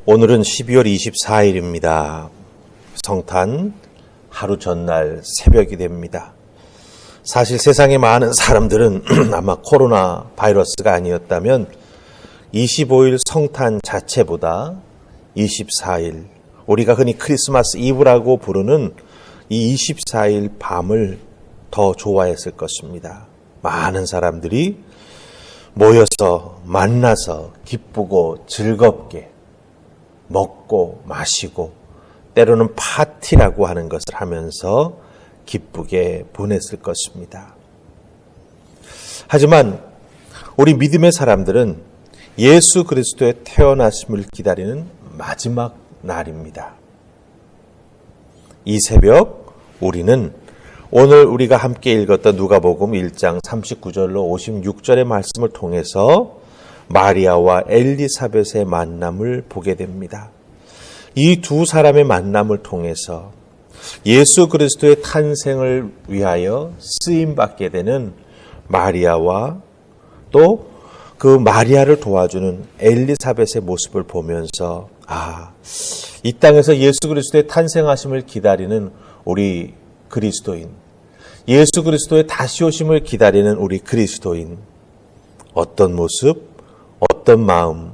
오늘은 12월 24일입니다. 성탄 하루 전날 새벽이 됩니다. 사실 세상의 많은 사람들은 아마 코로나 바이러스가 아니었다면 25일 성탄 자체보다 24일, 우리가 흔히 크리스마스 이브라고 부르는 이 24일 밤을 더 좋아했을 것입니다. 많은 사람들이 모여서 만나서 기쁘고 즐겁게 먹고 마시고 때로는 파티라고 하는 것을 하면서 기쁘게 보냈을 것입니다. 하지만 우리 믿음의 사람들은 예수 그리스도의 태어나심을 기다리는 마지막 날입니다. 이 새벽 우리는 오늘 우리가 함께 읽었던 누가복음 1장 39절로 56절의 말씀을 통해서 마리아와 엘리사벳의 만남을 보게 됩니다. 이 두 사람의 만남을 통해서 예수 그리스도의 탄생을 위하여 쓰임받게 되는 마리아와 또 그 마리아를 도와주는 엘리사벳의 모습을 보면서 이 땅에서 예수 그리스도의 탄생하심을 기다리는 우리 그리스도인, 예수 그리스도의 다시 오심을 기다리는 우리 그리스도인, 어떤 모습, 어떤 마음,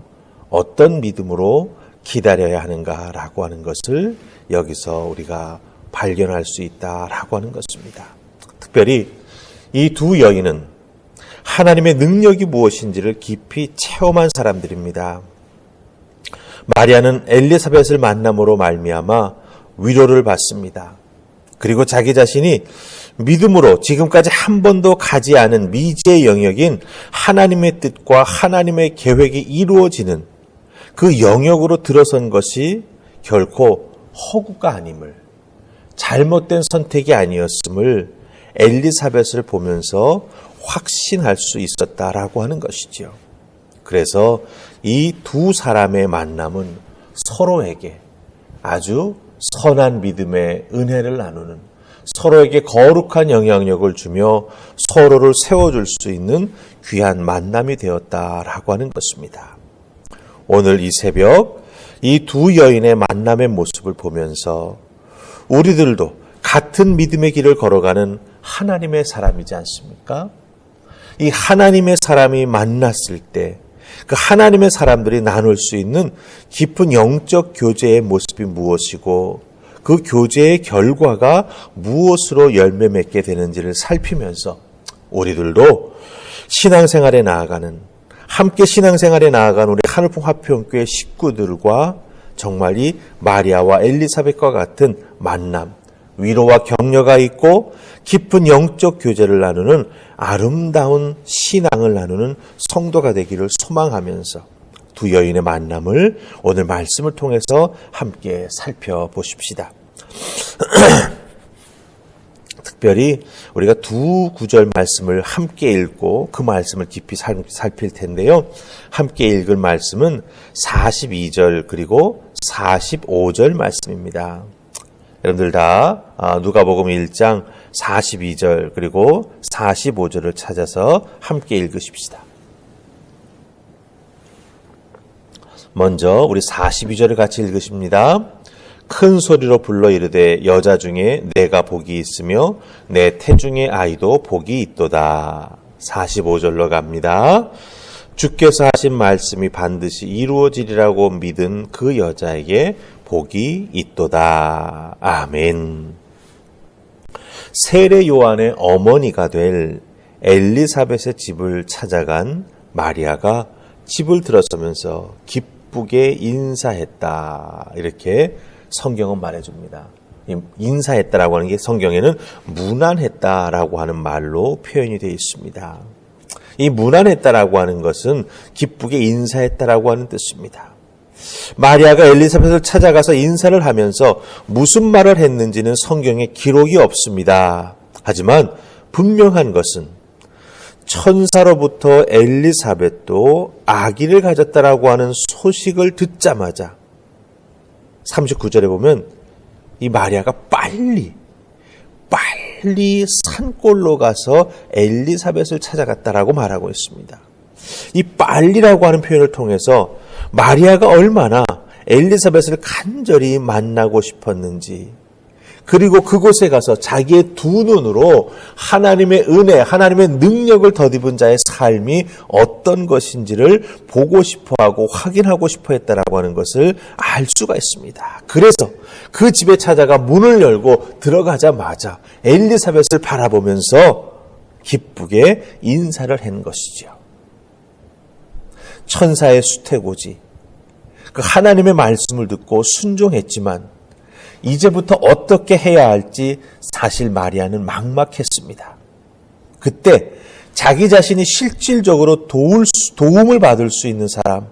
어떤 믿음으로 기다려야 하는가라고 하는 것을 여기서 우리가 발견할 수 있다라고 하는 것입니다. 특별히 이 두 여인은 하나님의 능력이 무엇인지를 깊이 체험한 사람들입니다. 마리아는 엘리사벳을 만남으로 말미암아 위로를 받습니다. 그리고 자기 자신이 믿음으로 지금까지 한 번도 가지 않은 미지의 영역인 하나님의 뜻과 하나님의 계획이 이루어지는 그 영역으로 들어선 것이 결코 허구가 아님을, 잘못된 선택이 아니었음을 엘리사벳을 보면서 확신할 수 있었다라고 하는 것이지요. 그래서 이 두 사람의 만남은 서로에게 아주 선한 믿음의 은혜를 나누는, 서로에게 거룩한 영향력을 주며 서로를 세워줄 수 있는 귀한 만남이 되었다라고 하는 것입니다. 오늘 이 새벽 이 두 여인의 만남의 모습을 보면서 우리들도 같은 믿음의 길을 걸어가는 하나님의 사람이지 않습니까? 이 하나님의 사람이 만났을 때 그 하나님의 사람들이 나눌 수 있는 깊은 영적 교제의 모습이 무엇이고 그 교제의 결과가 무엇으로 열매 맺게 되는지를 살피면서 우리들도 신앙생활에 나아가는, 함께 신앙생활에 나아가는 우리 하늘풍 화평교회 식구들과 정말 이 마리아와 엘리사벳과 같은 만남, 위로와 격려가 있고 깊은 영적 교제를 나누는 아름다운 신앙을 나누는 성도가 되기를 소망하면서 두 여인의 만남을 오늘 말씀을 통해서 함께 살펴보십시다. 특별히 우리가 두 구절 말씀을 함께 읽고 그 말씀을 깊이 살필 텐데요. 함께 읽을 말씀은 42절 그리고 45절 말씀입니다. 여러분들 다 누가복음 1장 42절 그리고 45절을 찾아서 함께 읽으십시다. 먼저 우리 42절을 같이 읽으십니다. 큰 소리로 불러 이르되 여자 중에 내가 복이 있으며 내 태중의 아이도 복이 있도다. 45절로 갑니다. 주께서 하신 말씀이 반드시 이루어지리라고 믿은 그 여자에게 복이 있도다. 아멘. 세례 요한의 어머니가 될 엘리사벳의 집을 찾아간 마리아가 집을 들어서면서 기쁘게 인사했다. 이렇게 성경은 말해줍니다. 인사했다라고 하는 게 성경에는 문안했다라고 하는 말로 표현이 되어 있습니다. 이 문안했다라고 하는 것은 기쁘게 인사했다라고 하는 뜻입니다. 마리아가 엘리사벳을 찾아가서 인사를 하면서 무슨 말을 했는지는 성경에 기록이 없습니다. 하지만 분명한 것은 천사로부터 엘리사벳도 아기를 가졌다라고 하는 소식을 듣자마자 39절에 보면 이 마리아가 빨리 산골로 가서 엘리사벳을 찾아갔다라고 말하고 있습니다. 이 빨리라고 하는 표현을 통해서 마리아가 얼마나 엘리사벳을 간절히 만나고 싶었는지, 그리고 그곳에 가서 자기의 두 눈으로 하나님의 은혜, 하나님의 능력을 덧입은 자의 삶이 어떤 것인지를 보고 싶어하고 확인하고 싶어 했다라고 하는 것을 알 수가 있습니다. 그래서 그 집에 찾아가 문을 열고 들어가자마자 엘리사벳을 바라보면서 기쁘게 인사를 한 것이죠. 천사의 수태고지, 그 하나님의 말씀을 듣고 순종했지만 이제부터 어떻게 해야 할지 사실 마리아는 막막했습니다. 그때 자기 자신이 실질적으로 도움을 받을 수 있는 사람,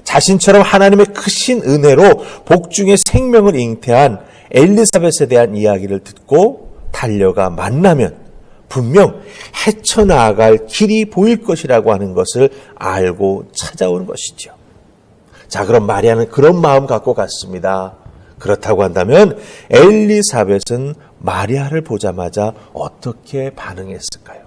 자신처럼 하나님의 크신 은혜로 복중의 생명을 잉태한 엘리사벳에 대한 이야기를 듣고 달려가 만나면 분명 헤쳐나갈 길이 보일 것이라고 하는 것을 알고 찾아오는 것이죠. 자, 그럼 마리아는 그런 마음 갖고 갔습니다. 그렇다고 한다면 엘리사벳은 마리아를 보자마자 어떻게 반응했을까요?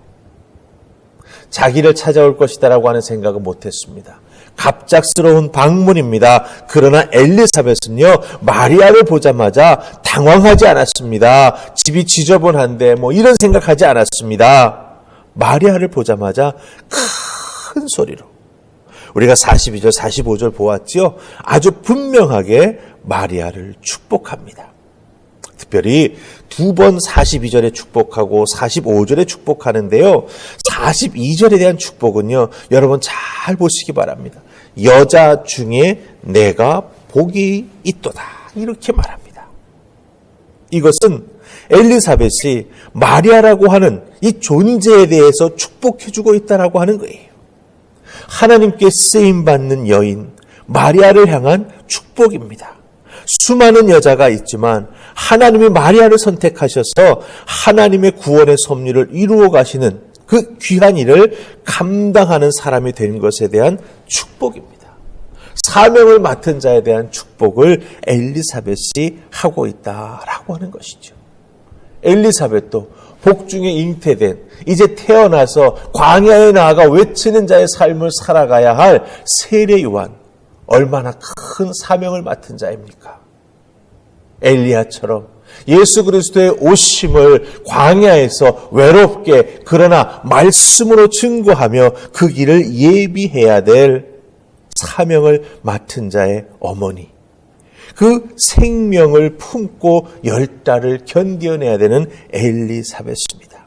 자기를 찾아올 것이다라고 하는 생각은 못했습니다. 갑작스러운 방문입니다. 그러나 엘리사벳은요, 마리아를 보자마자 당황하지 않았습니다. 집이 지저분한데 이런 생각하지 않았습니다. 마리아를 보자마자 큰 소리로, 우리가 42절, 45절 보았지요? 아주 분명하게 마리아를 축복합니다. 특별히 두 번 42절에 축복하고 45절에 축복하는데요. 42절에 대한 축복은요, 여러분 잘 보시기 바랍니다. 여자 중에 내가 복이 있도다, 이렇게 말합니다. 이것은 엘리사벳이 마리아라고 하는 이 존재에 대해서 축복해주고 있다라고 하는 거예요. 하나님께 쓰임받는 여인 마리아를 향한 축복입니다. 수많은 여자가 있지만 하나님이 마리아를 선택하셔서 하나님의 구원의 섭리를 이루어 가시는 그 귀한 일을 감당하는 사람이 된 것에 대한 축복입니다. 사명을 맡은 자에 대한 축복을 엘리사벳이 하고 있다라고 하는 것이죠. 엘리사벳도 복중에 잉태된, 이제 태어나서 광야에 나아가 외치는 자의 삶을 살아가야 할 세례 요한, 얼마나 큰 사명을 맡은 자입니까? 엘리야처럼 예수 그리스도의 오심을 광야에서 외롭게 그러나 말씀으로 증거하며 그 길을 예비해야 될 사명을 맡은 자의 어머니, 그 생명을 품고 10달을 견뎌내야 되는 엘리사벳입니다.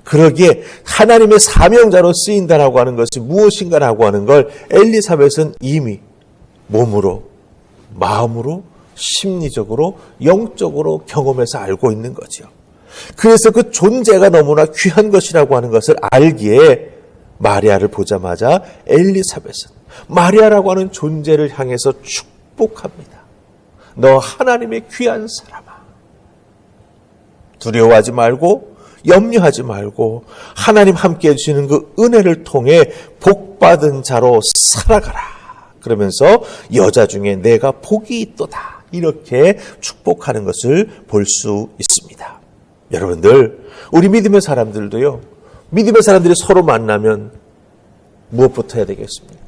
그러기에 하나님의 사명자로 쓰인다라고 하는 것이 무엇인가라고 하는 걸 엘리사벳은 이미 몸으로, 마음으로, 심리적으로, 영적으로 경험해서 알고 있는 거죠. 그래서 그 존재가 너무나 귀한 것이라고 하는 것을 알기에 마리아를 보자마자 엘리사벳은 마리아라고 하는 존재를 향해서 축복합니다. 너 하나님의 귀한 사람아, 두려워하지 말고 염려하지 말고 하나님 함께해 주시는 그 은혜를 통해 복받은 자로 살아가라. 그러면서 여자 중에 내가 복이 있도다, 이렇게 축복하는 것을 볼 수 있습니다. 여러분들, 우리 믿음의 사람들도요, 믿음의 사람들이 서로 만나면 무엇부터 해야 되겠습니까?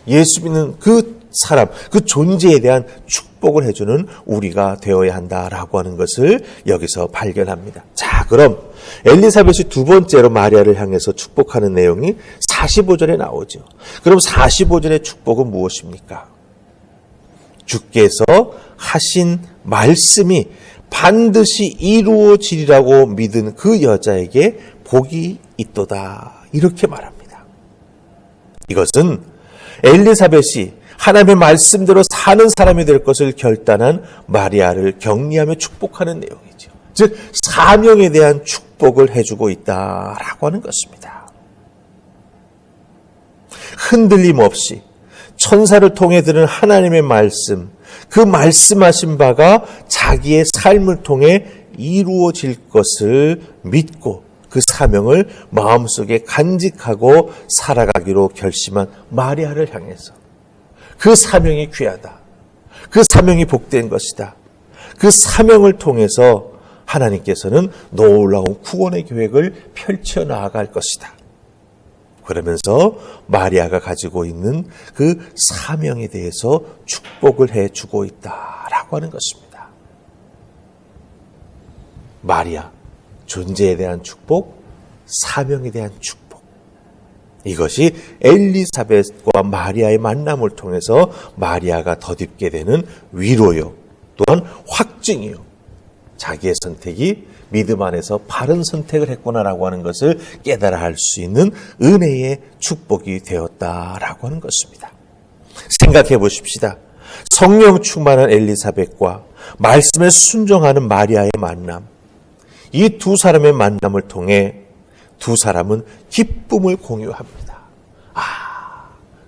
예수 믿는 그 사람, 그 존재에 대한 축복을 해주는 우리가 되어야 한다라고 하는 것을 여기서 발견합니다. 자, 그럼 엘리사벳이 두 번째로 마리아를 향해서 축복하는 내용이 45절에 나오죠. 그럼 45절의 축복은 무엇입니까? 주께서 하신 말씀이 반드시 이루어지리라고 믿은 그 여자에게 복이 있도다, 이렇게 말합니다. 이것은 엘리사벳이 하나님의 말씀대로 사는 사람이 될 것을 결단한 마리아를 격려하며 축복하는 내용이죠. 즉 사명에 대한 축복을 해주고 있다라고 하는 것입니다. 흔들림 없이 천사를 통해 들은 하나님의 말씀, 그 말씀하신 바가 자기의 삶을 통해 이루어질 것을 믿고 그 사명을 마음속에 간직하고 살아가기로 결심한 마리아를 향해서 그 사명이 귀하다, 그 사명이 복된 것이다, 그 사명을 통해서 하나님께서는 놀라운 구원의 계획을 펼쳐나갈 것이다, 그러면서 마리아가 가지고 있는 그 사명에 대해서 축복을 해주고 있다라고 하는 것입니다. 마리아, 존재에 대한 축복, 사명에 대한 축복. 이것이 엘리사벳과 마리아의 만남을 통해서 마리아가 덧입게 되는 위로요, 또한 확증이요. 자기의 선택이 믿음 안에서 바른 선택을 했구나라고 하는 것을 깨달아 할 수 있는 은혜의 축복이 되었다라고 하는 것입니다. 생각해 보십시다. 성령 충만한 엘리사벳과 말씀에 순종하는 마리아의 만남, 이 두 사람의 만남을 통해 두 사람은 기쁨을 공유합니다.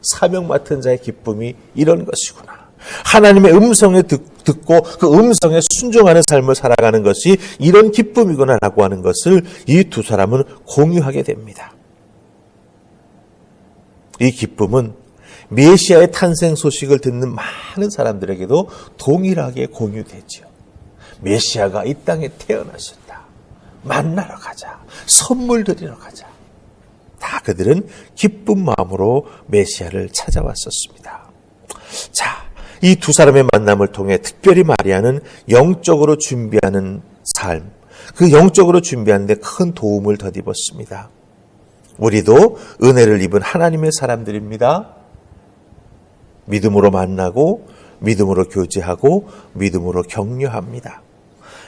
사명 맡은 자의 기쁨이 이런 것이구나. 하나님의 음성에 듣고 그 음성에 순종하는 삶을 살아가는 것이 이런 기쁨이구나라고 하는 것을 이 두 사람은 공유하게 됩니다. 이 기쁨은 메시아의 탄생 소식을 듣는 많은 사람들에게도 동일하게 공유되지요. 메시아가 이 땅에 태어나셨다. 만나러 가자. 선물 드리러 가자. 다 그들은 기쁜 마음으로 메시아를 찾아왔었습니다. 자, 이 두 사람의 만남을 통해 특별히 마리아는 영적으로 준비하는 삶, 그 영적으로 준비하는 데 큰 도움을 덧입었습니다. 우리도 은혜를 입은 하나님의 사람들입니다. 믿음으로 만나고 믿음으로 교제하고 믿음으로 격려합니다.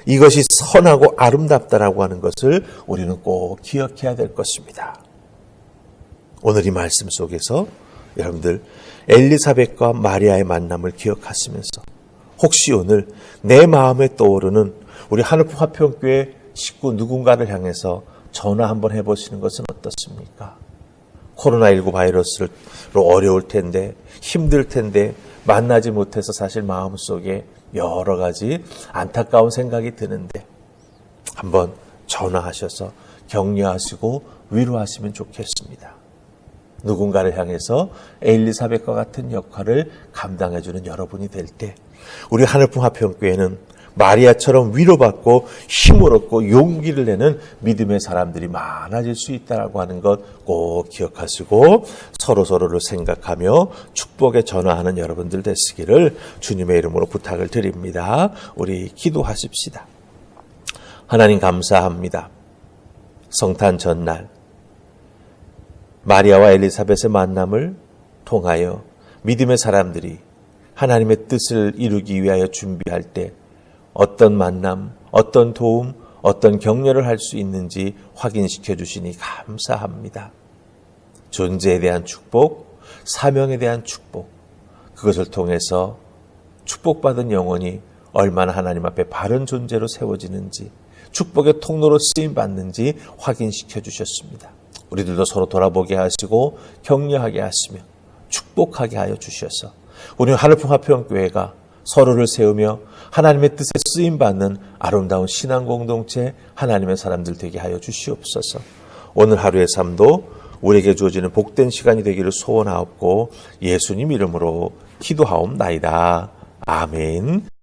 이것이 선하고 아름답다라고 하는 것을 우리는 꼭 기억해야 될 것입니다. 오늘 이 말씀 속에서 여러분들 엘리사벳과 마리아의 만남을 기억하시면서 혹시 오늘 내 마음에 떠오르는 우리 하늘품 화평교회 식구 누군가를 향해서 전화 한번 해보시는 것은 어떻습니까? 코로나19 바이러스로 어려울 텐데, 힘들 텐데 만나지 못해서 사실 마음속에 여러 가지 안타까운 생각이 드는데 한번 전화하셔서 격려하시고 위로하시면 좋겠습니다. 누군가를 향해서 엘리사벳과 같은 역할을 감당해주는 여러분이 될 때 우리 하늘품 화평교회는 마리아처럼 위로받고 힘을 얻고 용기를 내는 믿음의 사람들이 많아질 수 있다고 하는 것 꼭 기억하시고 서로서로를 생각하며 축복에 전화하는 여러분들 되시기를 주님의 이름으로 부탁을 드립니다. 우리 기도하십시다. 하나님 감사합니다. 성탄 전날 마리아와 엘리사벳의 만남을 통하여 믿음의 사람들이 하나님의 뜻을 이루기 위하여 준비할 때 어떤 만남, 어떤 도움, 어떤 격려를 할 수 있는지 확인시켜 주시니 감사합니다. 존재에 대한 축복, 사명에 대한 축복, 그것을 통해서 축복받은 영혼이 얼마나 하나님 앞에 바른 존재로 세워지는지, 축복의 통로로 쓰임받는지 확인시켜 주셨습니다. 우리들도 서로 돌아보게 하시고 격려하게 하시며 축복하게 하여 주셔서 우리 하늘품 화평교회가 서로를 세우며 하나님의 뜻에 쓰임받는 아름다운 신앙 공동체, 하나님의 사람들 되게 하여 주시옵소서. 오늘 하루의 삶도 우리에게 주어지는 복된 시간이 되기를 소원하옵고 예수님 이름으로 기도하옵나이다. 아멘.